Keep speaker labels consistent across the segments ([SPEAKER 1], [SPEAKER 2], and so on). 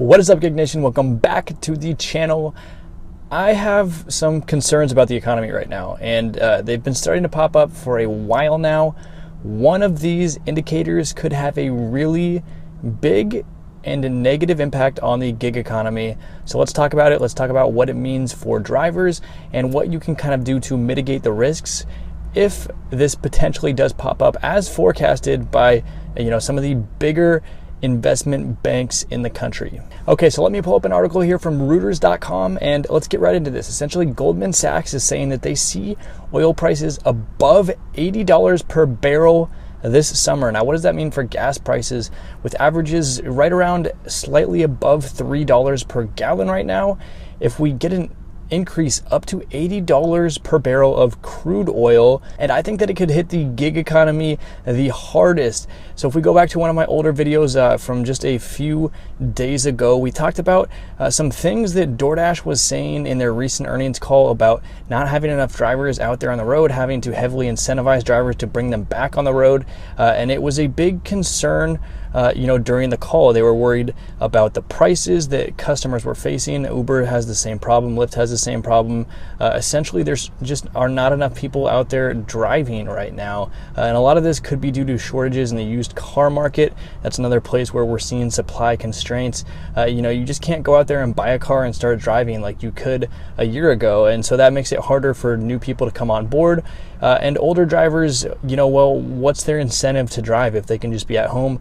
[SPEAKER 1] What is up, Gig Nation? Welcome back to the channel. I have some concerns about the economy right now, and they've been starting to pop up for a while now. One of these indicators could have a really big and a negative impact on the gig economy. So let's talk about it. Let's talk about what it means for drivers and what you can kind of do to mitigate the risks if this potentially does pop up as forecasted by some of the bigger investment banks in the country. Okay, so let me pull up an article here from Reuters.com and let's get right into this. Essentially, Goldman Sachs is saying that they see oil prices above $80 per barrel this summer. Now, what does that mean for gas prices? With averages right around slightly above $3 per gallon right now, if we get an increase up to $80 per barrel of crude oil, and I think that it could hit the gig economy the hardest. So if we go back to one of my older videos from just a few days ago, we talked about some things that Doordash was saying in their recent earnings call about not having enough drivers out there on the road, having to heavily incentivize drivers to bring them back on the road, and it was a big concern. During the call, they were worried about the prices that customers were facing. Uber has the same problem. Lyft has the same problem. Essentially, there's just are not enough people out there driving right now. And a lot of this could be due to shortages in the used car market. That's another place where we're seeing supply constraints. You just can't go out there and buy a car and start driving like you could a year ago. And so that makes it harder for new people to come on board. And older drivers, what's their incentive to drive if they can just be at home,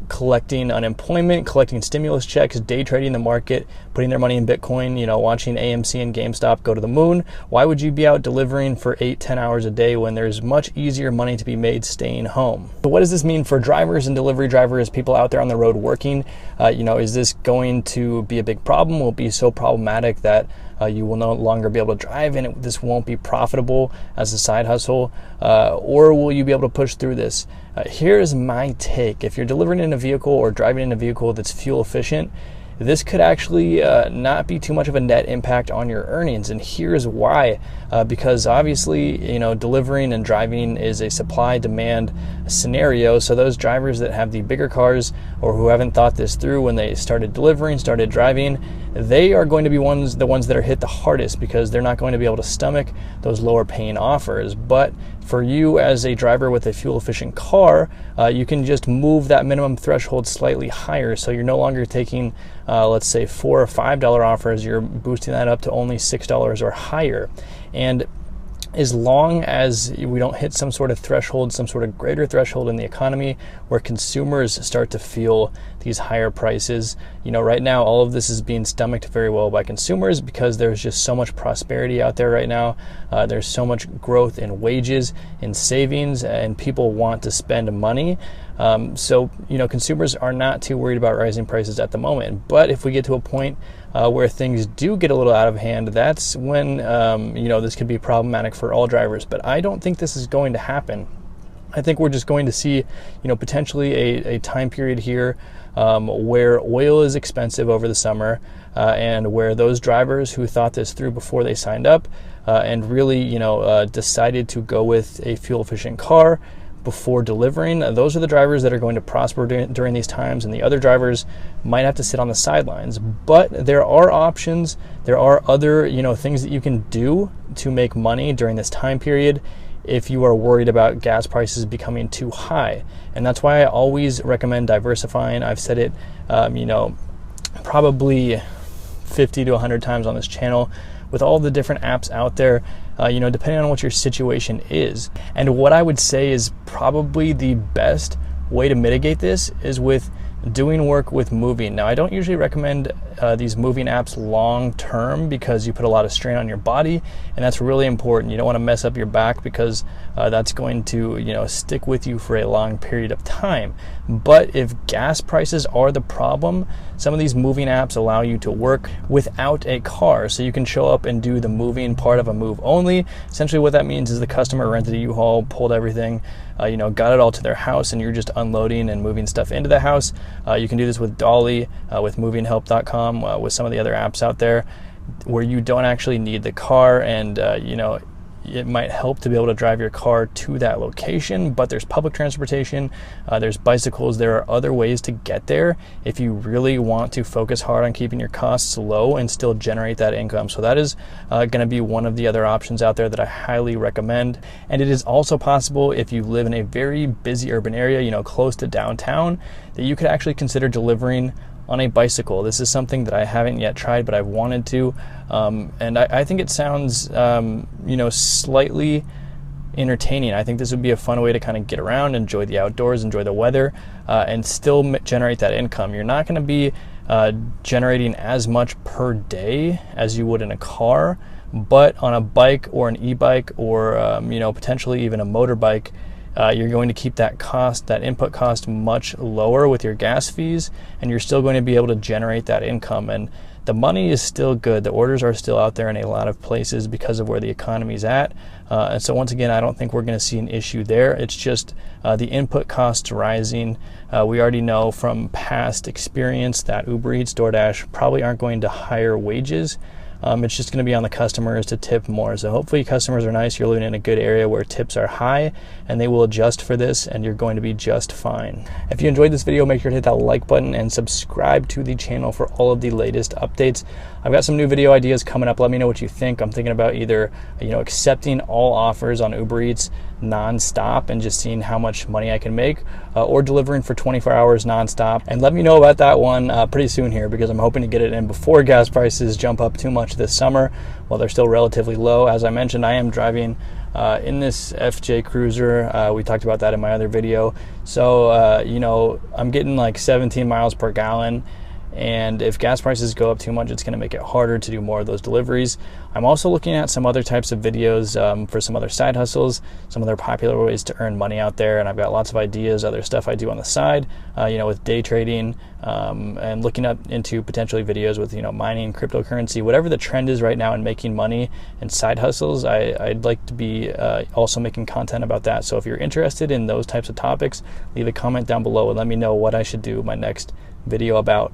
[SPEAKER 1] collecting unemployment, collecting stimulus checks, day trading the market, putting their money in Bitcoin, watching AMC and GameStop go to the moon? Why would you be out delivering for 8-10 hours a day when there's much easier money to be made staying home? So what does this mean for drivers and delivery drivers, people out there on the road working? Is this going to be a big problem? Will it be so problematic that you will no longer be able to drive and this won't be profitable as a side hustle? Or will you be able to push through this? Here's my take. If you're delivering in a vehicle or driving in a vehicle that's fuel efficient, this could actually not be too much of a net impact on your earnings. And here's why. Because obviously, delivering and driving is a supply-demand scenario. So those drivers that have the bigger cars or who haven't thought this through when they started delivering, started driving, they are going to be the ones that are hit the hardest because they're not going to be able to stomach those lower paying offers. But for you as a driver with a fuel-efficient car, you can just move that minimum threshold slightly higher. So you're no longer taking, let's say, $4 or $5 offers. You're boosting that up to only $6 or higher. And as long as we don't hit some sort of threshold, some sort of greater threshold in the economy where consumers start to feel these higher prices, right now all of this is being stomached very well by consumers because there's just so much prosperity out there right now. There's so much growth in wages, in savings, and people want to spend money. So consumers are not too worried about rising prices at the moment. But if we get to a point where things do get a little out of hand, that's when this could be problematic for all drivers. But I don't think this is going to happen. I think we're just going to see, potentially a time period here where oil is expensive over the summer, and where those drivers who thought this through before they signed up and really, decided to go with a fuel-efficient car before delivering, those are the drivers that are going to prosper during these times, and the other drivers might have to sit on the sidelines. But there are options. There are other, things that you can do to make money during this time period if you are worried about gas prices becoming too high. And that's why I always recommend diversifying. I've said it, probably 50 to 100 times on this channel with all the different apps out there, depending on what your situation is. And what I would say is probably the best way to mitigate this is with doing work with moving. Now, I don't usually recommend these moving apps long term because you put a lot of strain on your body, and that's really important. You don't want to mess up your back because that's going to stick with you for a long period of time. But if gas prices are the problem, some of these moving apps allow you to work without a car, so you can show up and do the moving part of a move only. Essentially what that means is the customer rented a U-Haul, pulled everything, got it all to their house, and you're just unloading and moving stuff into the house. You can do this with Dolly, with movinghelp.com, with some of the other apps out there where you don't actually need the car, and it might help to be able to drive your car to that location, but there's public transportation, there's bicycles, there are other ways to get there if you really want to focus hard on keeping your costs low and still generate that income. So that is going to be one of the other options out there that I highly recommend. And it is also possible, if you live in a very busy urban area, close to downtown, that you could actually consider delivering on a bicycle. This is something that I haven't yet tried, but I've wanted to, and I think it sounds slightly entertaining. I think this would be a fun way to kind of get around, enjoy the outdoors, enjoy the weather, and still generate that income. You're not going to be generating as much per day as you would in a car, but on a bike or an e-bike or potentially even a motorbike, you're going to keep that input cost much lower with your gas fees, and you're still going to be able to generate that income. And the money is still good. The orders are still out there in a lot of places because of where the economy is at. And so once again, I don't think we're going to see an issue there. It's just the input costs rising. We already know from past experience that Uber Eats, Doordash probably aren't going to hire wages. It's just going to be on the customers to tip more. So hopefully customers are nice. You're living in a good area where tips are high, and they will adjust for this, and you're going to be just fine. If you enjoyed this video, make sure to hit that like button and subscribe to the channel for all of the latest updates. I've got some new video ideas coming up. Let me know what you think. I'm thinking about either accepting all offers on Uber Eats non-stop and just seeing how much money I can make, or delivering for 24 hours non-stop. And let me know about that one pretty soon here, because I'm hoping to get it in before gas prices jump up too much this summer while they're still relatively low. As I mentioned, I am driving in this FJ Cruiser. We talked about that in my other video. So I'm getting like 17 miles per gallon. And if gas prices go up too much, it's going to make it harder to do more of those deliveries. I'm also looking at some other types of videos for some other side hustles, some other popular ways to earn money out there. And I've got lots of ideas, other stuff I do on the side, with day trading, and looking up into potentially videos with, mining, cryptocurrency, whatever the trend is right now in making money and side hustles. I'd like to be also making content about that. So if you're interested in those types of topics, leave a comment down below and let me know what I should do my next video about.